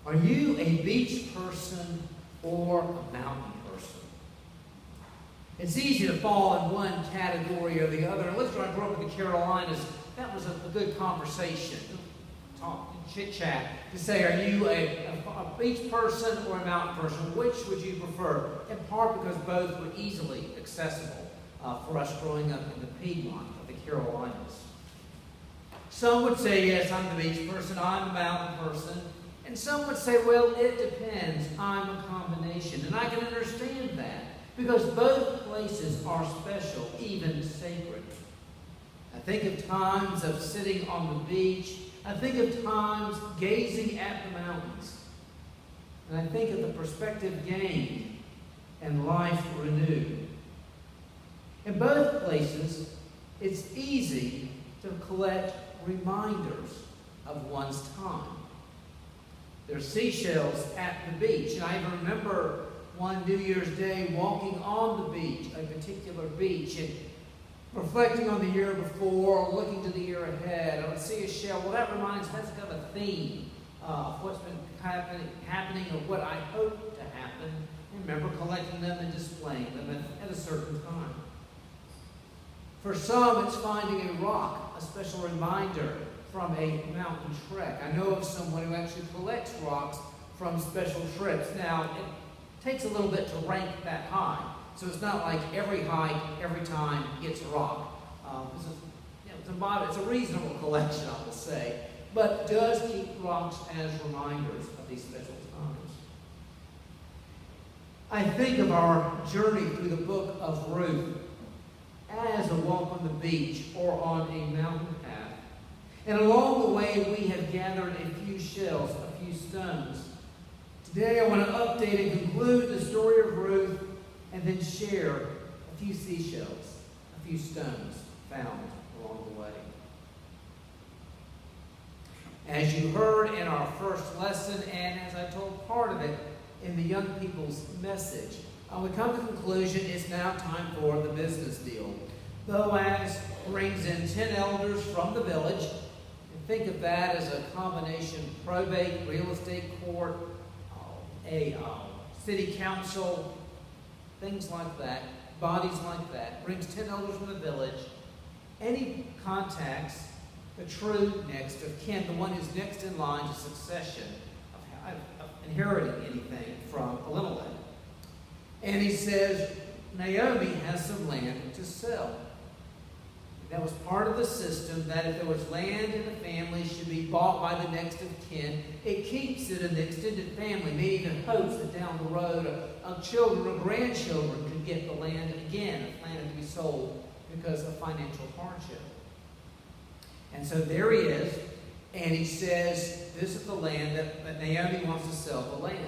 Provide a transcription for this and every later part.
Are you a beach person or a mountain person? It's easy to fall in one category or the other. At least when I grew up in the Carolinas, that was a good conversation, talk, chit-chat, to say, are you a beach person or a mountain person? Which would you prefer? In part because both were easily accessible for us growing up in the Piedmont of the Carolinas. Some would say, yes, I'm the beach person, I'm a mountain person. And some would say, well, it depends. I'm a combination. And I can understand that because both places are special, even sacred. I think of times of sitting on the beach. I think of times gazing at the mountains. And I think of the perspective gained and life renewed. In both places, it's easy to collect reminders of one's time. There's seashells at the beach. And I even remember one New Year's Day walking on the beach, a particular beach, and reflecting on the year before or looking to the year ahead. I would see a shell. Well, that reminds me, that's kind of a theme of what's been happening or what I hope to happen. And remember collecting them and displaying them at a certain time. For some, it's finding a rock, a special reminder from a mountain trek. I know of someone who actually collects rocks from special trips. Now, it takes a little bit to rank that high. So it's not like every hike, every time gets a rock. It's a reasonable collection, I will say, but does keep rocks as reminders of these special times. I think of our journey through the book of Ruth as a walk on the beach or on a mountain path. And along the way, we have gathered a few shells, a few stones. Today, I want to update and conclude the story of Ruth and then share a few seashells, a few stones found along the way. As you heard in our first lesson, and as I told part of it in the young people's message, we come to the conclusion it's now time for the business deal. Boaz brings in 10 elders from the village. And think of that as a combination probate, real estate court, a city council, things like that, bodies like that. Brings 10 elders from the village. And he contacts the true next of kin, the one who's next in line to succession of inheriting anything from Elimelech. And he says, Naomi has some land to sell. That was part of the system that if there was land in the family, should be bought by the next of kin. It keeps it in the extended family, maybe even hopes that down the road children or grandchildren could get the land again, if land to be sold because of financial hardship. And so there he is, and he says, this is the land that Naomi wants to sell the land.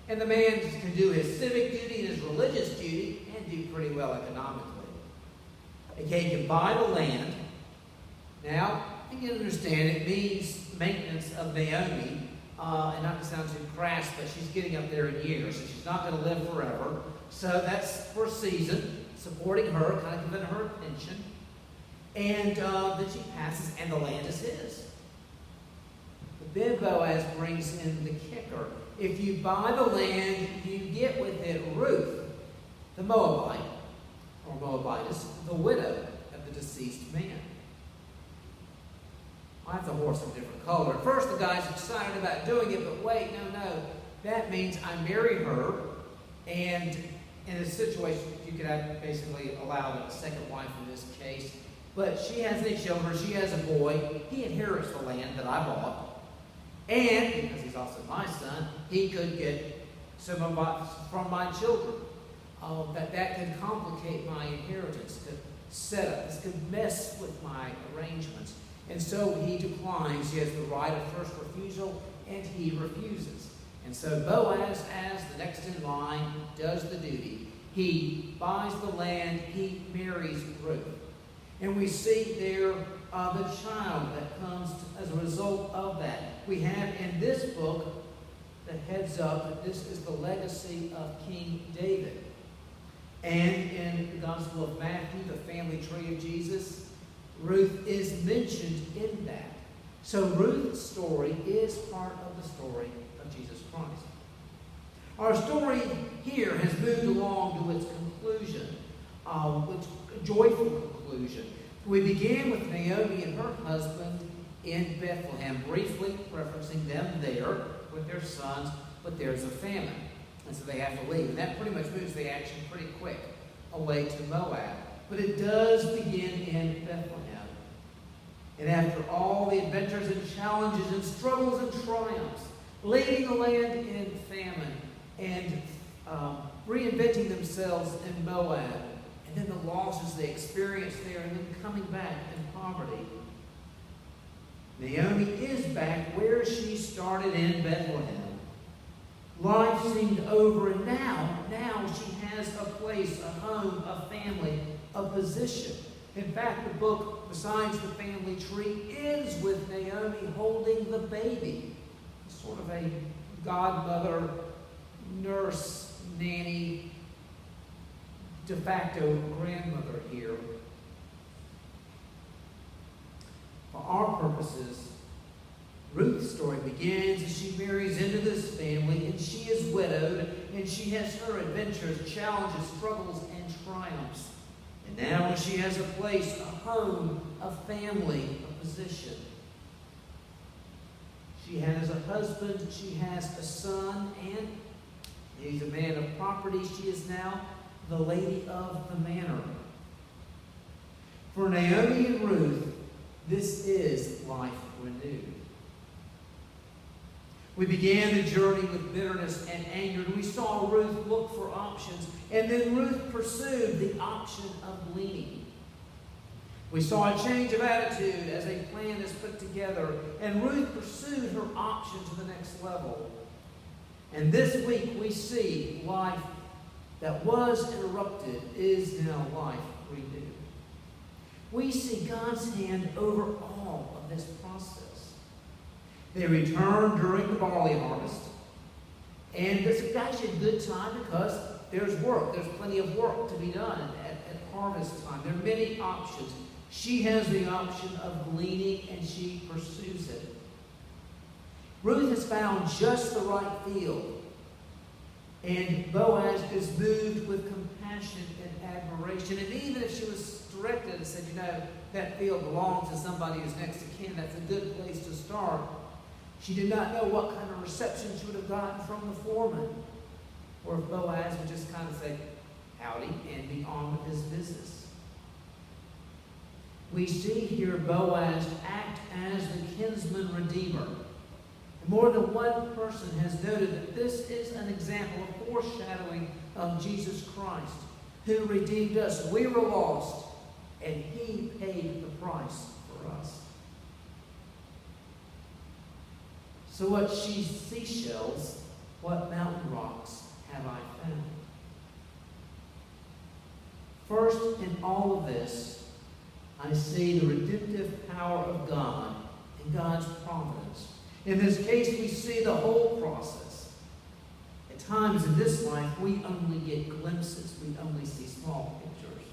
And the man can do his civic duty and his religious duty and do pretty well economically. Okay, he can buy the land. Now, you can understand it means maintenance of Naomi, and not to sound too crass, but she's getting up there in years, so she's not going to live forever. So that's for a season, supporting her, kind of giving her a pension. And then she passes, and the land is his. But then Boaz brings in the kicker. If you buy the land, you get with it Ruth, the Moabite, or Moabitess, the widow of the deceased man. Well, that's a horse of different color. At first, the guy's excited about doing it, but wait, no. That means I marry her, and in a situation, you could have basically allow a second wife in this case, but she has any children, she has a boy, he inherits the land that I bought, and, because he's also my son, he could get some from my children. That could complicate my inheritance, could set up, this could mess with my arrangements. And so he declines. He has the right of first refusal, and he refuses. And so Boaz, as the next in line, does the duty. He buys the land, he marries Ruth. And we see there the child that comes as a result of that. We have in this book that heads up that this is the legacy of King David. And in the Gospel of Matthew, the family tree of Jesus, Ruth is mentioned in that. So Ruth's story is part of the story of Jesus Christ. Our story here has moved along to its conclusion, its joyful conclusion. We began with Naomi and her husband in Bethlehem, briefly referencing them there with their sons, but there's a famine, and so they have to leave. And that pretty much moves the action pretty quick away to Moab. But it does begin in Bethlehem. And after all the adventures and challenges and struggles and triumphs, leading the land in famine and reinventing themselves in Moab, and then the losses they experienced there, and then coming back in poverty, Naomi is back where she started in Bethlehem. Life seemed over, and now she has a place, a home, a family, a position. In fact, the book, besides the family tree, ends with Naomi holding the baby. Sort of a godmother, nurse, nanny, de facto grandmother here. For our purposes, Ruth's story begins as she marries into this family, and she is widowed, and she has her adventures, challenges, struggles, and triumphs. And now she has a place, a home, a family, a position. She has a husband, she has a son, and he's a man of property. She is now the lady of the manor. For Naomi and Ruth, this is life renewed. We began the journey with bitterness and anger, and we saw Ruth look for options, and then Ruth pursued the option of gleaning. We saw a change of attitude as a plan is put together, and Ruth pursued her option to the next level. And this week we see life that was interrupted is now life renewed. We see God's hand over all of this process. They returned during the barley harvest. And this is actually a good time because there's work. There's plenty of work to be done at harvest time. There are many options. She has the option of gleaning, and she pursues it. Ruth has found just the right field. And Boaz is moved with compassion and admiration. And even if she was directed and said, that field belongs to somebody who's next to kin, that's a good place to start, she did not know what kind of reception she would have gotten from the foreman. Or if Boaz would just kind of say, howdy, and be on with his business. We see here Boaz act as the kinsman redeemer. More than one person has noted that this is an example of foreshadowing of Jesus Christ, who redeemed us. We were lost, and he paid the price for us. So what seashells, what mountain rocks have I found? First, in all of this, I see the redemptive power of God and God's providence. In this case, we see the whole process. At times in this life, we only get glimpses. We only see small pictures.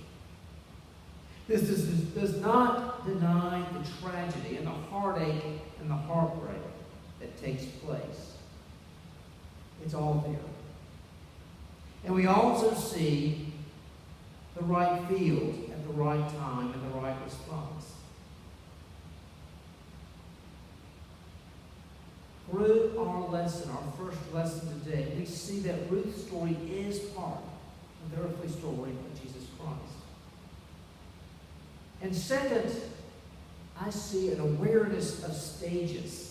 This does not deny the tragedy and the heartache and the heartbreak that takes place. It's all there. And we also see the right field at the right time and the right response. Through our lesson, our first lesson today, we see that Ruth's story is part of the earthly story of Jesus Christ. And second, I see an awareness of stages.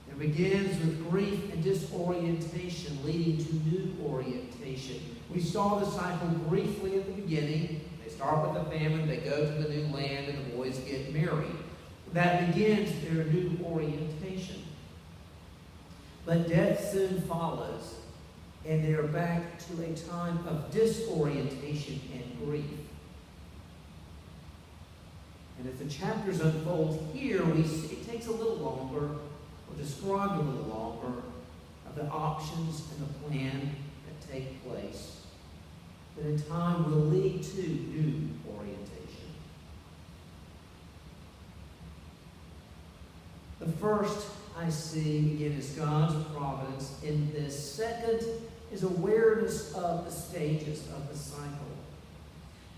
It begins with grief and disorientation, leading to new orientation. We saw the cycle briefly at the beginning. They start with the famine, they go to the new land, and the boys get married. That begins their new orientation. But death soon follows, and they are back to a time of disorientation and grief. And as the chapters unfold here, we see it takes a little longer, or described a little longer, of the options and the plan that take place, that in time will lead to new orientation. The first I see, again, is God's providence. In this second is awareness of the stages of the cycle.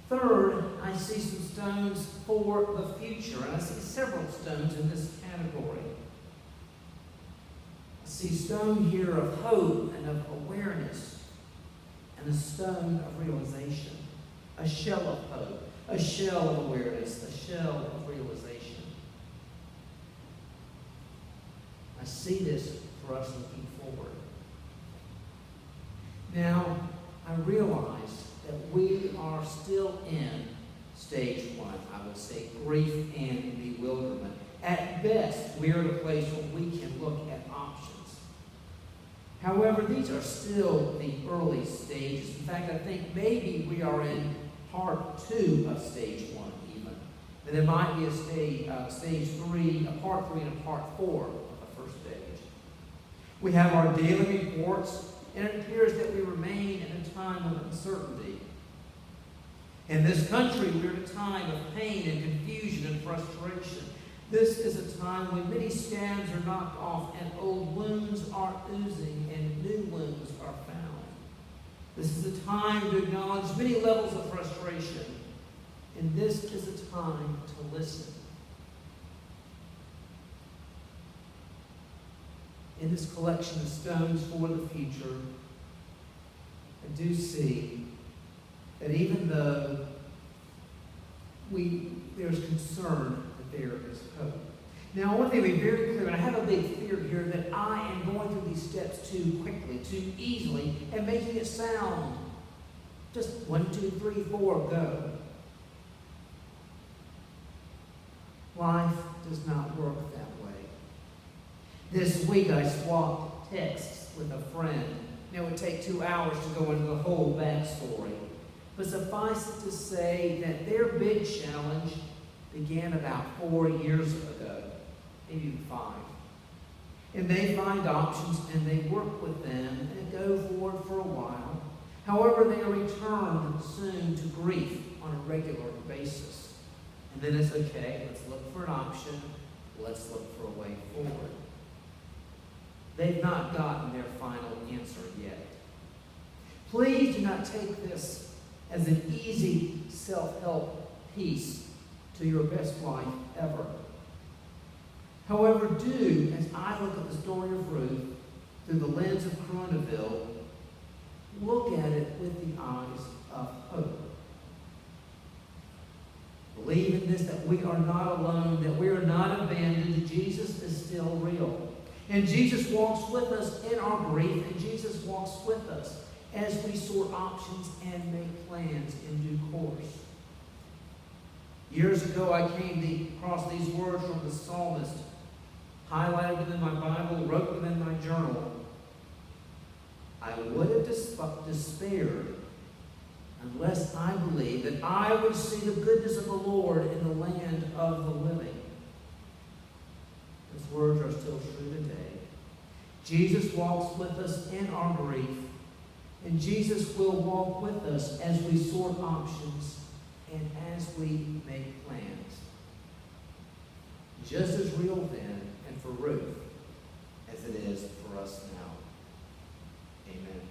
Third, I see some stones for the future. And I see several stones in this category. I see a stone here of hope and of awareness, and a stone of realization. A shell of hope, a shell of awareness, a shell of realization. I see this for us looking forward. Now, I realize that we are still in stage one. I will say grief and bewilderment. At best, we are at a place where we can look at options. However, these are still the early stages. In fact, I think maybe we are in part 2 of stage 1 even. And there might be a stage 3, a part 3 and a part 4 of the first stage. We have our daily reports, and it appears that we remain in a time of uncertainty. In this country, we're in a time of pain and confusion and frustration. This is a time when many scabs are knocked off and old wounds are oozing and new wounds are found. This is a time to acknowledge many levels of frustration, and this is a time to listen. In this collection of stones for the future, I do see that even though there's concern, that there is hope. Now, I want to be very clear, and I have a big fear here that I am going through these steps too quickly, too easily, and making it sound just 1, 2, 3, 4, go. Life does not work that way. This week I swapped texts with a friend. Now, it would take 2 hours to go into the whole backstory. But suffice it to say that their big challenge began about 4 years ago, maybe even 5. And they find options and they work with them and go forward for a while. However, they are returned soon to grief on a regular basis. And then it's okay, let's look for an option, let's look for a way forward. They've not gotten their final answer yet. Please do not take this as an easy self-help piece to your best life ever. However, do, as I look at the story of Ruth through the lens of Coronaville, look at it with the eyes of hope. Believe in this, that we are not alone, that we are not abandoned. Jesus is still real. And Jesus walks with us in our grief, and Jesus walks with us as we sort options and make plans in due course. Years ago, I came across these words from the psalmist, highlighted them in my Bible, wrote them in my journal. I would have despaired unless I believed that I would see the goodness of the Lord in the land of the living. Those words are still true today. Jesus walks with us in our grief, and Jesus will walk with us as we sort options and as we make plans. Just as real then and for Ruth as it is for us now. Amen.